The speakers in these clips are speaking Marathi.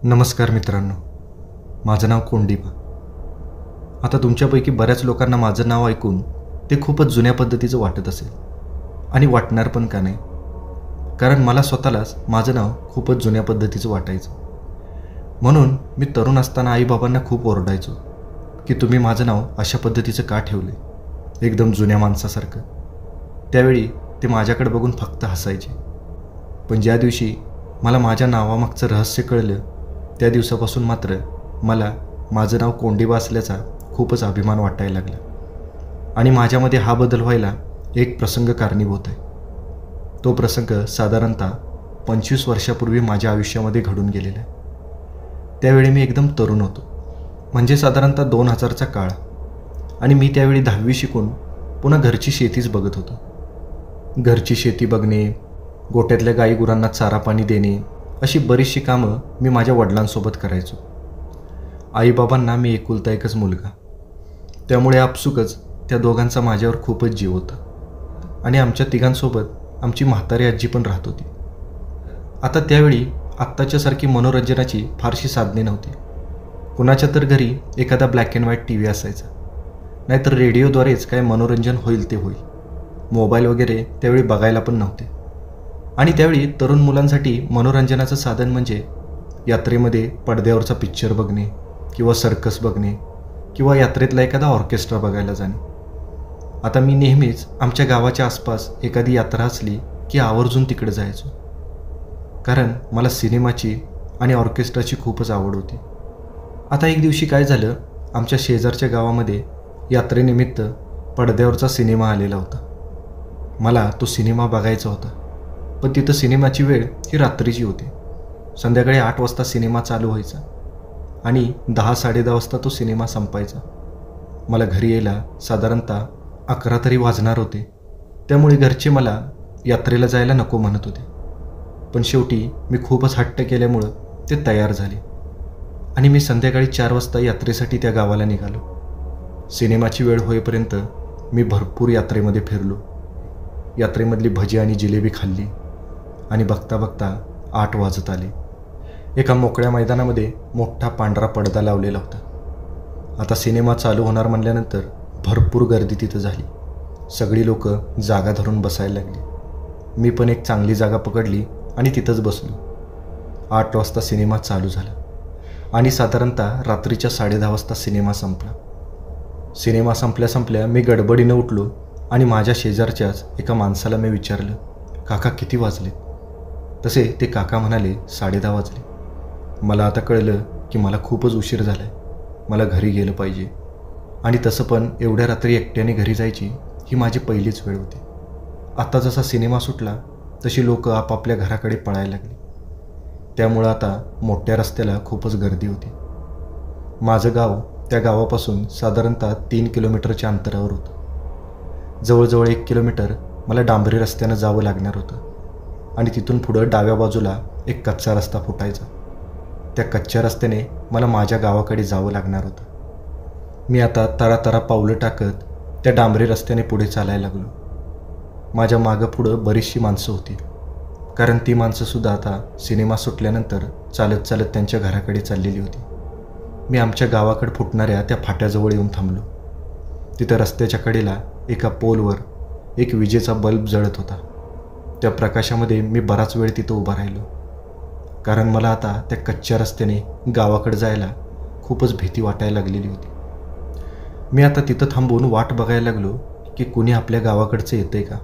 नमस्कार मित्रांनो, माझं नाव कोंडीबा. आता तुमच्यापैकी बऱ्याच लोकांना माझं नाव ऐकून ते खूपच जुन्या पद्धतीचं वाटत असेल आणि वाटणार पण का नाही, कारण मला स्वतःलाच माझं नाव खूपच जुन्या पद्धतीचं वाटायचं. म्हणून मी तरुण असताना आईबाबांना खूप ओरडायचो की तुम्ही माझं नाव अशा पद्धतीचं का ठेवले, एकदम जुन्या माणसासारखं. त्यावेळी ते माझ्याकडे बघून फक्त हसायचे. पण ज्या दिवशी मला माझ्या नावामागचं रहस्य कळलं त्या दिवसापासून मात्र मला माझं नाव कोंडीबा असल्याचा खूपच अभिमान वाटायला लागला. आणि माझ्यामध्ये हा बदल व्हायला एक प्रसंग कारणीभूत आहे. तो प्रसंग साधारणतः 25 वर्षापूर्वी माझ्या आयुष्यामध्ये घडून गेलेला आहे. त्यावेळी मी एकदम तरुण होतो, म्हणजे साधारणतः 2000चा काळ. आणि मी त्यावेळी 10वी शिकून पुन्हा घरची शेतीच बघत होतो. घरची शेती बघणे, गोठ्यातल्या गाई गुरांना चारा पाणी देणे, अशी बरीचशी कामं मी माझ्या वडिलांसोबत करायचो. आईबाबांना मी एकुलता एकच मुलगा, त्यामुळे आपसुकच त्या दोघांचा माझ्यावर खूपच जीव होता. आणि आमच्या तिघांसोबत आमची म्हातारी आजी पण राहत होती. आता त्यावेळी आत्ताच्यासारखी मनोरंजनाची फारशी साधने नव्हती. कुणाच्या तर घरी एखादा ब्लॅक अँड व्हाईट TV असायचा, नाहीतर रेडिओद्वारेच काय मनोरंजन होईल ते होईल. मोबाईल वगैरे त्यावेळी बघायला पण नव्हते. आणि त्यावेळी तरुण मुलांसाठी मनोरंजनाचं साधन म्हणजे यात्रेमध्ये पडद्यावरचा पिक्चर बघणे, किंवा सर्कस बघणे, किंवा यात्रेतला एखादा ऑर्केस्ट्रा बघायला जाणे. आता मी नेहमीच आमच्या गावाच्या आसपास एखादी यात्रा असली की आवर्जून तिकडे जायचो, कारण मला सिनेमाची आणि ऑर्केस्ट्राची खूपच आवड होती. आता एक दिवशी काय झालं, आमच्या शेजारच्या गावामध्ये यात्रेनिमित्त पडद्यावरचा सिनेमा आलेला होता. मला तो सिनेमा बघायचा होता, पण तिथं सिनेमाची वेळ ही रात्रीची होती. संध्याकाळी 8 वाजता सिनेमा चालू व्हायचा आणि 10-10:30 वाजता तो सिनेमा संपायचा. मला घरी यायला साधारणतः 11 तरी वाजणार होते. त्यामुळे घरचे मला यात्रेला जायला नको म्हणत होते. पण शेवटी मी खूपच हट्ट केल्यामुळं ते तयार झाले आणि मी संध्याकाळी 4 वाजता यात्रेसाठी त्या गावाला निघालो. सिनेमाची वेळ होईपर्यंत मी भरपूर यात्रेमध्ये फिरलो. यात्रेमधली भजी आणि जिलेबी खाल्ली आणि बघता बघता 8 वाजत आले. एका मोकळ्या मैदानामध्ये मोठा पांढरा पडदा लावलेला होता. आता सिनेमा चालू होणार म्हणल्यानंतर भरपूर गर्दी तिथं झाली. सगळी लोक जागा धरून बसायला लागली. मी पण एक चांगली जागा पकडली आणि तिथंच बसलो. 8 वाजता सिनेमा चालू झाला आणि साधारणतः रात्रीच्या 10:30 वाजता सिनेमा संपला. सिनेमा संपल्या मी गडबडीनं उठलो आणि माझ्या शेजारच्याच एका माणसाला मी विचारलं, काका किती वाजले? तसे ते काका म्हणाले 10:30 वाजले. मला आता कळलं की मला खूपच उशीर झाला आहे, मला घरी गेलं पाहिजे. आणि तसं पण एवढ्या रात्री एकट्याने घरी जायची ही माझी पहिलीच वेळ होती. आता जसा सिनेमा सुटला तशी लोक आपापल्या घराकडे पळायला लागली. त्यामुळं आता मोठ्या रस्त्याला खूपच गर्दी होती. माझं गाव त्या गावापासून साधारणतः 3 किलोमीटरच्या अंतरावर होतं. जवळजवळ 1 किलोमीटर मला डांबरी रस्त्यानं जावं लागणार होतं आणि तिथून पुढं डाव्या बाजूला एक कच्चा रस्ता फुटायचा. त्या कच्च्या रस्त्याने मला माझ्या गावाकडे जावं लागणार होतं. मी आता तरातरा पावलं टाकत त्या डांबरी रस्त्याने पुढे चालायला लागलो. माझ्या मागं पुढं बरीचशी माणसं होती, कारण ती माणसंसुद्धा आता सिनेमा सुटल्यानंतर चालत चालत त्यांच्या घराकडे चाललेली होती. मी आमच्या गावाकडे फुटणाऱ्या त्या फाट्याजवळ येऊन थांबलो. तिथं रस्त्याच्या कडेला एका पोलवर एक विजेचा बल्ब जळत होता. त्या प्रकाशामध्ये मी बराच वेळ तिथं उभा राहिलो, कारण मला आता त्या कच्च्या रस्त्याने गावाकडे जायला खूपच भीती वाटायला लागलेली होती. मी आता तिथं थांबून वाट बघायला लागलो की कुणी आपल्या गावाकडचं येतंय का,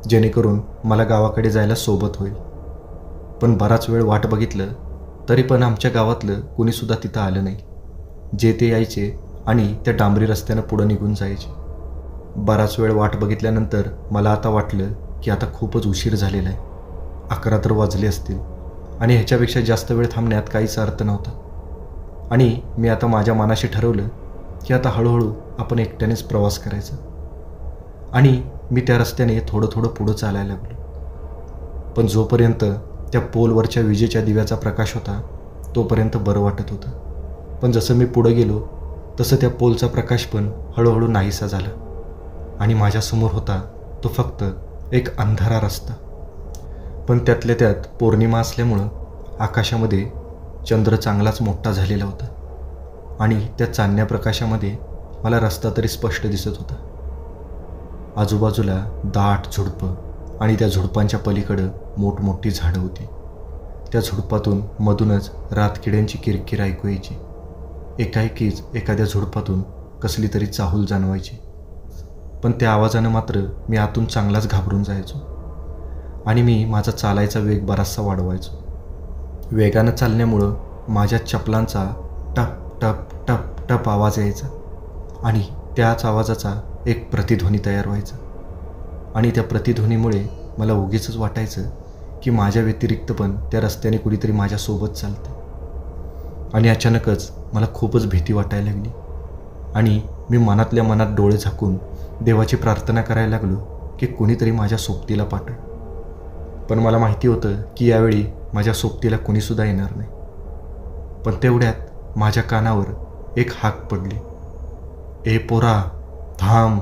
जेणेकरून मला गावाकडे जायला सोबत होईल. पण बराच वेळ वाट बघितलं तरी पण आमच्या गावातलं कुणीसुद्धा तिथं आलं नाही. जे ते यायचे आणि त्या डांबरी रस्त्यानं पुढं निघून जायचे. बराच वेळ वाट बघितल्यानंतर मला आता वाटलं की आता खूपच उशीर झालेला आहे. 11 तर वाजले असतील आणि ह्याच्यापेक्षा जास्त वेळ थांबण्यात काहीच अर्थ नव्हता. आणि मी आता माझ्या मनाशी ठरवलं की आता हळूहळू आपण एकट्यानेच प्रवास करायचा. आणि मी त्या रस्त्याने थोडं थोडं पुढं चालायला लागलो. पण जोपर्यंत त्या पोलवरच्या विजेच्या दिव्याचा प्रकाश होता तोपर्यंत बरं वाटत होतं. पण जसं मी पुढं गेलो तसं त्या पोलचा प्रकाश पण हळूहळू नाहीसा झाला आणि माझ्यासमोर होता तो फक्त एक अंधारा रस्ता. पण त्यातल्या त्यात पौर्णिमा असल्यामुळं आकाशामध्ये चंद्र चांगलाच मोठा झालेला होता आणि त्या चांदण्या प्रकाशामध्ये मला रस्ता तरी स्पष्ट दिसत होता. आजूबाजूला दाट झुडपं आणि त्या झुडपांच्या पलीकडं मोठमोठी झाडं होती. त्या झुडपातून मधूनच रातकिड्यांची किरकिर ऐकू यायची. एकाएकीच एखाद्या झुडपातून कसली तरी चाहूल जाणवायची. पण त्या आवाजानं मात्र मी आतून चांगलाच घाबरून जायचो आणि मी माझा चालायचा वेग बराचसा वाढवायचो. वेगानं चालण्यामुळं माझ्या चपलांचा टप टप टप टप आवाज यायचा आणि त्याच आवाजाचा एक प्रतिध्वनी तयार व्हायचा आणि त्या प्रतिध्वनीमुळे मला उगीचच वाटायचं की माझ्या व्यतिरिक्त पण त्या रस्त्याने कुणीतरी माझ्यासोबत चालतं. आणि अचानकच मला खूपच भीती वाटायला लागली आणि मी मनातल्या मनात डोळे झाकून देवाची प्रार्थना करायला लागलो की कुणीतरी माझ्या सोबतीला पाठव. पण मला माहिती होतं की यावेळी माझ्या सोबतीला कुणीसुद्धा येणार नाही. पण तेवढ्यात माझ्या कानावर एक हाक पडली, ए पोरा थांब.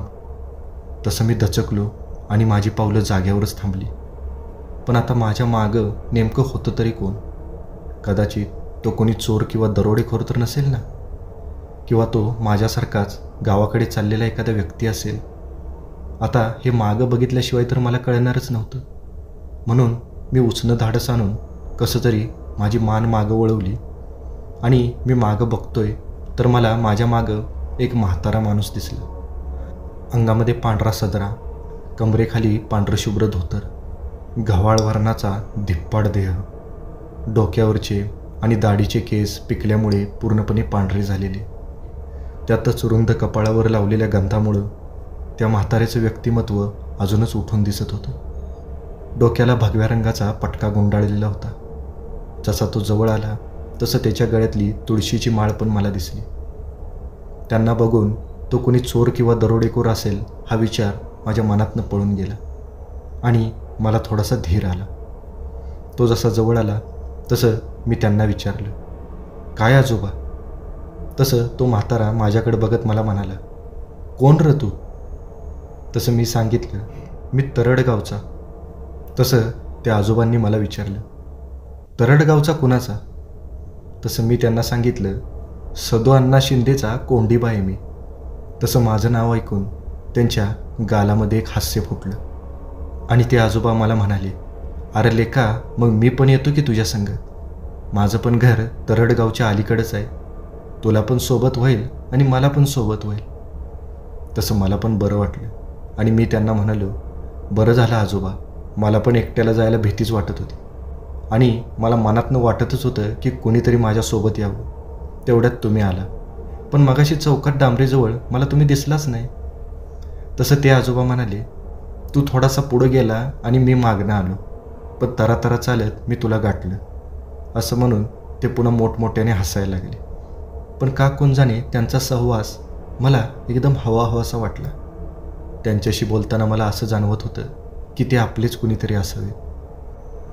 तसं मी दचकलो आणि माझी पावलं जाग्यावरच थांबली. पण आता माझ्या मागं नेमकं होतं तरी कोण? कदाचित तो कोणी चोर किंवा दरोडेखोर तर नसेल ना, किंवा तो माझ्यासारखाच गावाकडे चाललेला एखादा व्यक्ती असेल. आता हे मागं बघितल्याशिवाय तर मला कळणारच नव्हतं. म्हणून मी उचनं धाडस आणून कसं तरी माझी मान मागं वळवली आणि मी मागं बघतोय तर मला माझ्या मागं एक म्हातारा माणूस दिसला. अंगामध्ये पांढरा सदरा, कमरेखाली पांढरशुभ्र धोतर, गव्हाळ वर्णाचा धिप्पाड देह, डोक्यावरचे आणि दाढीचे केस पिकल्यामुळे पूर्णपणे पांढरे झालेले. त्यातच रुंद कपाळावर लावलेल्या गंधामुळं त्या म्हाताऱ्याचं व्यक्तिमत्व अजूनच उठून दिसत होतं. डोक्याला भगव्या रंगाचा पटका गुंडाळलेला होता. जसा तो जवळ आला तसं त्याच्या गळ्यातली तुळशीची माळ पण मला दिसली. त्यांना बघून तो कोणी चोर किंवा दरोडेखोर असेल हा विचार माझ्या मनातनं पळून गेला आणि मला थोडासा धीर आला. तो जसा जवळ आला तसं मी त्यांना विचारलं, काय आजोबा? तसं तो म्हातारा माझ्याकडे बघत मला म्हणाला, कोण र तू? तसं मी सांगितलं, मी तरडगावचा. तसं त्या आजोबांनी मला विचारलं, तरडगावचा कुणाचा? तसं मी त्यांना सांगितलं, सदो अण्णा शिंदेचा कोंडीबा आहे मी. तसं माझं नाव ऐकून त्यांच्या गालामध्ये एक हास्य फुटलं आणि ते आजोबा मला म्हणाले, अरे लेका, मग मी पण येतो की तुझ्या संग. माझं पण घर तरडगावच्या अलीकडंच आहे. तुला पण सोबत होईल आणि मला पण सोबत होईल. तसं मला पण बरं वाटलं आणि मी त्यांना म्हणालो, बरं झालं आजोबा, मला पण एकट्याला जायला भीतीच वाटत होती आणि मला मनातनं वाटतच होतं की कोणीतरी माझ्यासोबत यावं. तेवढ्यात तुम्ही आला. पण मगाशी चौकात डांबरेजवळ मला तुम्ही दिसलाच नाही. तसं ते आजोबा म्हणाले, तू थोडासा पुढं गेला आणि मी मागणं आलो, पण तरा चालत मी तुला गाठलं. असं म्हणून ते पुन्हा मोठमोठ्याने हसायला लागले. पण का कोण जाणे त्यांचा सहवास मला एकदम हवाहवासा वाटला. त्यांच्याशी बोलताना मला असं जाणवत होतं की ते आपलेच कुणीतरी असावे.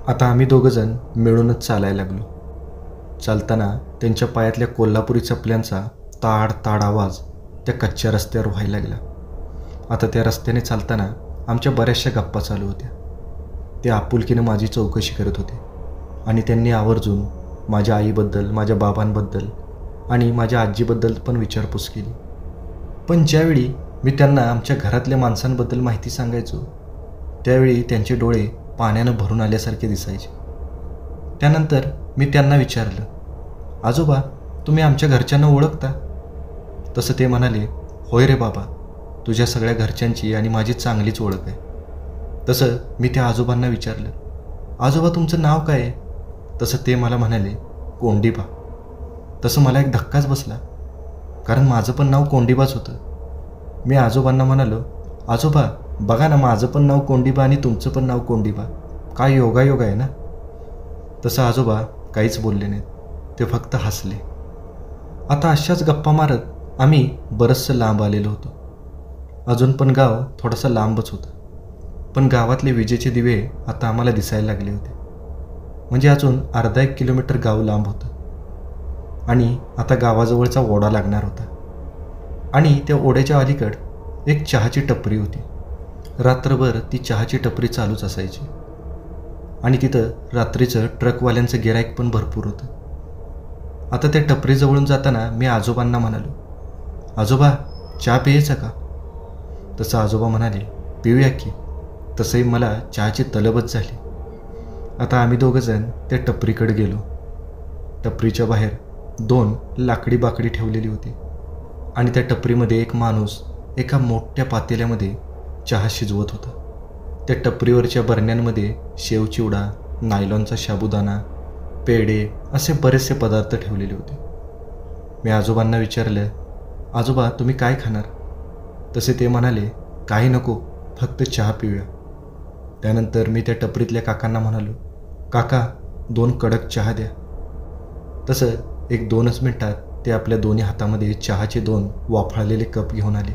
आता आम्ही दोघंजण मिळूनच चालायला लागलो. चालताना त्यांच्या पायातल्या कोल्हापुरी चपल्यांचा ताड ताड आवाज त्या कच्च्या रस्त्यावर व्हायला लागला. आता त्या रस्त्याने चालताना आमच्या बऱ्याचशा गप्पा चालू होत्या. ते आपुलकीनं माझी चौकशी करत होते आणि त्यांनी आवर्जून माझ्या आईबद्दल, माझ्या बाबांबद्दल आणि माझ्या आजीबद्दल पण विचारपूस केली. पण ज्यावेळी मी त्यांना आमच्या घरातल्या माणसांबद्दल माहिती सांगायचो त्यावेळी त्यांचे डोळे पाण्यानं भरून आल्यासारखे दिसायचे. त्यानंतर मी त्यांना विचारलं, आजोबा, तुम्ही आमच्या घरच्यांना ओळखता? तसं ते म्हणाले, होय रे बाबा, तुझ्या सगळ्या घरच्यांची आणि माझी चांगलीच ओळख आहे. तसं मी त्या आजोबांना विचारलं, आजोबा तुमचं नाव काय आहे? तसं ते मला म्हणाले, कोंडीबा. तसं मला एक धक्काच बसला, कारण माझं पण नाव कोंडीबाच होतं. मी आजोबांना म्हणालो, आजोबा बघा ना, माझं पण नाव कोंडीबा आणि तुमचं पण नाव कोंडीबा, काय योगायोग आहे ना. तसं आजोबा काहीच बोलले नाहीत, ते फक्त हसले. आता अशाच गप्पा मारत आम्ही बरंचसं लांब आलेलो होतो. अजून पण गाव थोडासा लांबच होतं, पण गावातले विजेचे दिवे आता आम्हाला दिसायला लागले होते. म्हणजे अजून अर्धा 1 किलोमीटर गाव लांब होतं आणि आता गावाजवळचा ओढा लागणार होता. आणि त्या ओढ्याच्या अलीकड एक चहाची टपरी होती. रात्रभर ती चहाची टपरी चालूच असायची आणि तिथं रात्रीचं ट्रकवाल्यांचं गिराईक पण भरपूर होतं. आता त्या टपरीजवळून जाताना मी आजोबांना म्हणालो, आजोबा चहा प्यायचा का? तसं आजोबा म्हणाले, पिऊया की. तसंही मला चहाची तलबच झाली. आता आम्ही दोघंजण त्या टपरीकडे गेलो. टपरीच्या बाहेर 2 लाकडी बाकडी ठेवलेली होती आणि त्या टपरीमध्ये एक माणूस एका मोठ्या पातेल्यामध्ये चहा शिजवत होता. त्या टपरीवरच्या बरण्यांमध्ये शेवचिवडा, नायलॉनचा साबुदाणा, पेढे असे बरेचसे पदार्थ ठेवलेले होते. मी आजोबांना विचारलं, आजोबा तुम्ही काय खाणार? तसे ते म्हणाले, काही नको, फक्त चहा पिऊया. त्यानंतर मी त्या टपरीतल्या काकांना म्हणालो, काका 2 कडक चहा द्या. तसं 1-2च मिनिटात ते आपल्या दोन्ही हातामध्ये चहाचे 2 वाफळलेले कप घेऊन आले.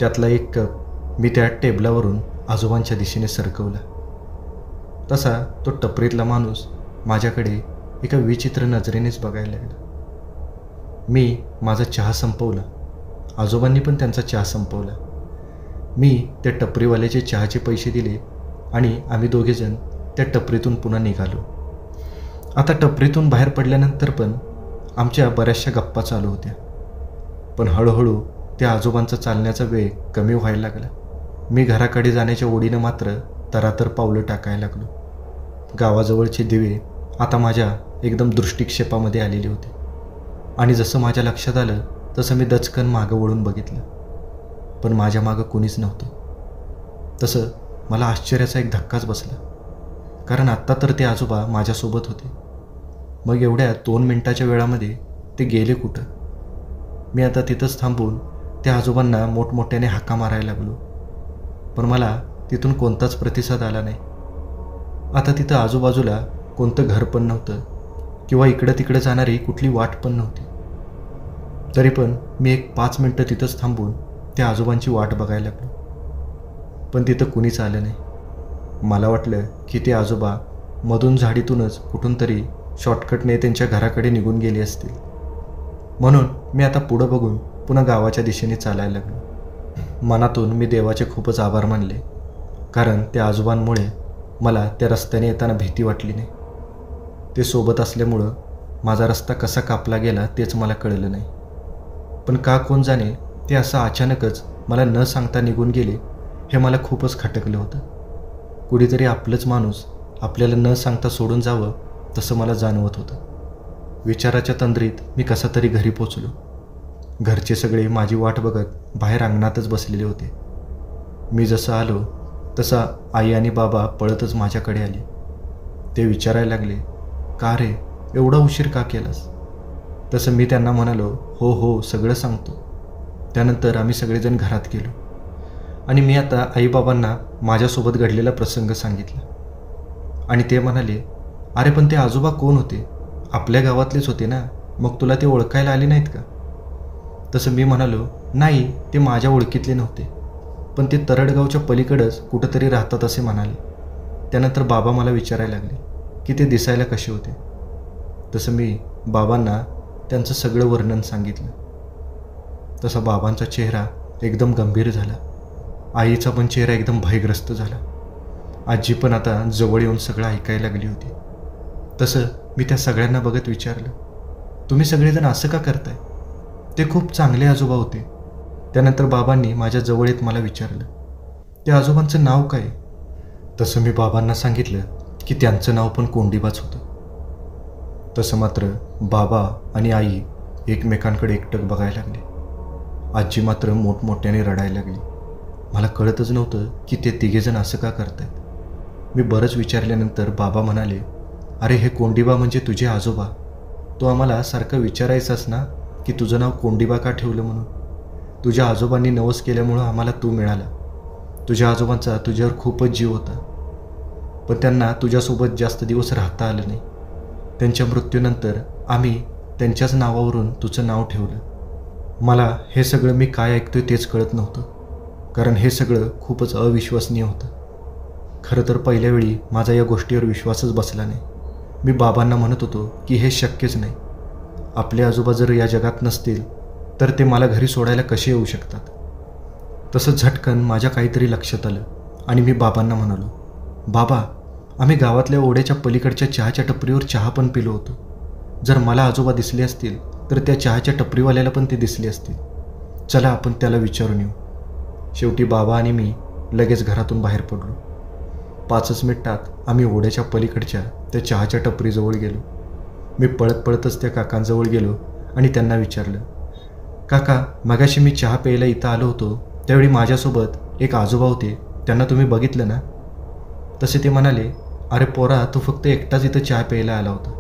त्यातला एक कप मी त्या टेबलावरून आजोबांच्या दिशेने सरकवला. तसा तो टपरीतला माणूस माझ्याकडे एका विचित्र नजरेनेच बघायला लागला. मी माझा चहा संपवला. आजोबांनी पण त्यांचा चहा संपवला. मी त्या टपरीवाल्याचे चहाचे पैसे दिले आणि आम्ही दोघेजण त्या टपरीतून पुन्हा निघालो. आता टपरीतून बाहेर पडल्यानंतर पण आमच्या बऱ्याचशा गप्पा चालू होत्या. पण हळूहळू त्या आजोबांचा चालण्याचा वेग कमी व्हायला लागला. मी घराकडे जाण्याच्या ओढीनं मात्र तरातर पावलं टाकायला लागलो. गावाजवळचे दिवे आता माझ्या एकदम दृष्टिक्षेपामध्ये आलेले होते आणि जसं माझ्या लक्षात आलं तसं मी दचकन मागं वळून बघितलं, पण माझ्या मागं कोणीच नव्हतं. तसं मला आश्चर्याचा एक धक्काच बसला, कारण आत्ता तर ते आजोबा माझ्यासोबत होते. मग एवढ्या 2 मिनिटाच्या वेळामध्ये ते गेले कुठं? मी आता तिथंच थांबून त्या आजोबांना मोठमोठ्याने हाका मारायला लागलो, पण मला तिथून कोणताच प्रतिसाद आला नाही. आता तिथं आजूबाजूला कोणतं घर पण नव्हतं किंवा इकडं तिकडं जाणारी कुठली वाट पण नव्हती. तरी पण मी एक 5 मिनटं तिथंच थांबून त्या आजोबांची वाट बघायला लागलो, पण तिथं कुणीच आलं नाही. मला वाटलं की ते आजोबा मधून झाडीतूनच कुठून तरी शॉर्टकटने त्यांच्या घराकडे निघून गेले असतील. म्हणून मी आता पुढं बघून पुन्हा गावाच्या दिशेने चालायला लागलो. मनातून मी देवाचे खूपच आभार मानले, कारण त्या आजोबांमुळे मला त्या रस्त्याने येताना भीती वाटली नाही. ते सोबत असल्यामुळं माझा रस्ता कसा कापला गेला तेच मला कळलं नाही. पण का कोण जाणे ते असं अचानकच मला न सांगता निघून गेले हे मला खूपच खटकलं होतं. कुणीतरी आपलंच माणूस आपल्याला न सांगता सोडून जावं तसं मला जाणवत होतं. विचाराच्या तंद्रीत मी कसा तरी घरी पोचलो. घरचे सगळे माझी वाट बघत बाहेर अंगणातच बसलेले होते. मी जसं आलो तसा आई आणि बाबा पळतच माझ्याकडे आले. ते विचारायला लागले, का रे एवढा उशीर का केलास? तसं मी त्यांना म्हणालो, हो हो सगळं सांगतो. त्यानंतर आम्ही सगळेजण घरात गेलो आणि मी आता आईबाबांना माझ्यासोबत घडलेला प्रसंग सांगितला. आणि ते म्हणाले, अरे पण ते आजोबा कोण होते? आपल्या गावातलेच होते ना, मग तुला ते ओळखायला आले नाहीत का? तसं मी म्हणालो, नाही ते माझ्या ओळखीतले नव्हते, पण ते तरडगावच्या पलीकडंच कुठंतरी राहतात असे म्हणाले. त्यानंतर बाबा मला विचारायला लागले की ते दिसायला कसे होते. तसं मी बाबांना त्यांचं सगळं वर्णन सांगितलं. तसा बाबांचा चेहरा एकदम गंभीर झाला. आईचा पण चेहरा एकदम भयग्रस्त झाला. आजी पण आता जवळ येऊन सगळं ऐकायला लागली होती. तसं मी त्या सगळ्यांना बघत विचारलं, तुम्ही सगळेजण असं का करताय? ते खूप चांगले आजोबा होते. त्यानंतर बाबांनी माझ्या जवळ येत मला विचारलं, त्या आजोबांचं नाव काय? तसं मी बाबांना सांगितलं की त्यांचं नाव पण कोंडीबाच होतं. तसं मात्र बाबा आणि आई एकमेकांकडे एकटक बघायला लागले. आजी मात्र मोठमोठ्याने रडायला लागली. मला कळतच नव्हतं की ते तिघेजण असं का करतायत. मी बरंच विचारल्यानंतर बाबा म्हणाले, अरे हे कोंडीबा म्हणजे तुझे आजोबा. तो आम्हाला सारखं विचारायचास ना की तुझं नाव कोंडीबा का ठेवलं म्हणून. तुझ्या आजोबांनी नवस केल्यामुळं आम्हाला तू मिळाला. तुझ्या आजोबांचा तुझ्यावर खूपच जीव होता, पण त्यांना तुझ्यासोबत जास्त दिवस राहता आलं नाही. त्यांच्या मृत्यूनंतर आम्ही त्यांच्याच नावावरून तुझं नाव ठेवलं. मला हे सगळं मी काय ऐकतोय तेच कळत नव्हतं, कारण हे सगळं खूपच अविश्वसनीय होतं. खरं तर पहिल्या वेळी माझा या गोष्टीवर विश्वासच बसला नाही. मी बाबांना म्हणत होतो की हे शक्यच नाही. आपले आजोबा जर या जगात नसतील तर ते मला घरी सोडायला कसे येऊ शकतात. तसं झटकन माझ्या काहीतरी लक्षात आलं आणि मी बाबांना म्हणालो, बाबा आम्ही गावातल्या ओढ्याच्या पलीकडच्या चहाच्या टपरीवर चहा पण पिलो होतो. जर मला आजोबा दिसले असतील तर त्या चहाच्या टपरीवाल्याला पण ते दिसले असतील. चला आपण त्याला विचारून येऊ. शेवटी बाबा आणि मी लगेच घरातून बाहेर पडलो. 5च मिनिटात आम्ही ओढ्याच्या पलीकडच्या त्या चहाच्या टपरीजवळ गेलो. मी पळत पळतच त्या काकांजवळ गेलो आणि त्यांना विचारलं, काका, मगाशी मी चहा प्यायला इथं आलो होतो त्यावेळी माझ्यासोबत एक आजोबा होते, त्यांना तुम्ही बघितलं ना? तसे ते म्हणाले, अरे पोरा, तू फक्त एकटाच इथं चहा प्यायला आला होता.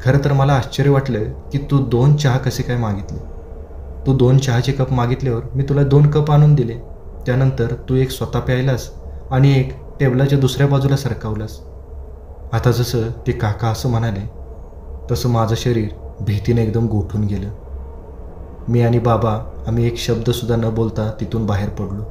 खरं तर मला आश्चर्य वाटलं की तू 2 चहा कसे काय मागितले. तू 2 चहाचे कप मागितल्यावर मी तुला 2 कप आणून दिले. त्यानंतर तू एक स्वतः प्यायलास आणि एक टेबलाच्या दुसऱ्या बाजूला सरकावलास. आता जसं ते काका असं म्हणाले तसं माझं शरीर भीतीने एकदम गोठून गेलं. मी आणि बाबा आम्ही एक शब्दसुद्धा न बोलता तिथून बाहेर पडलो.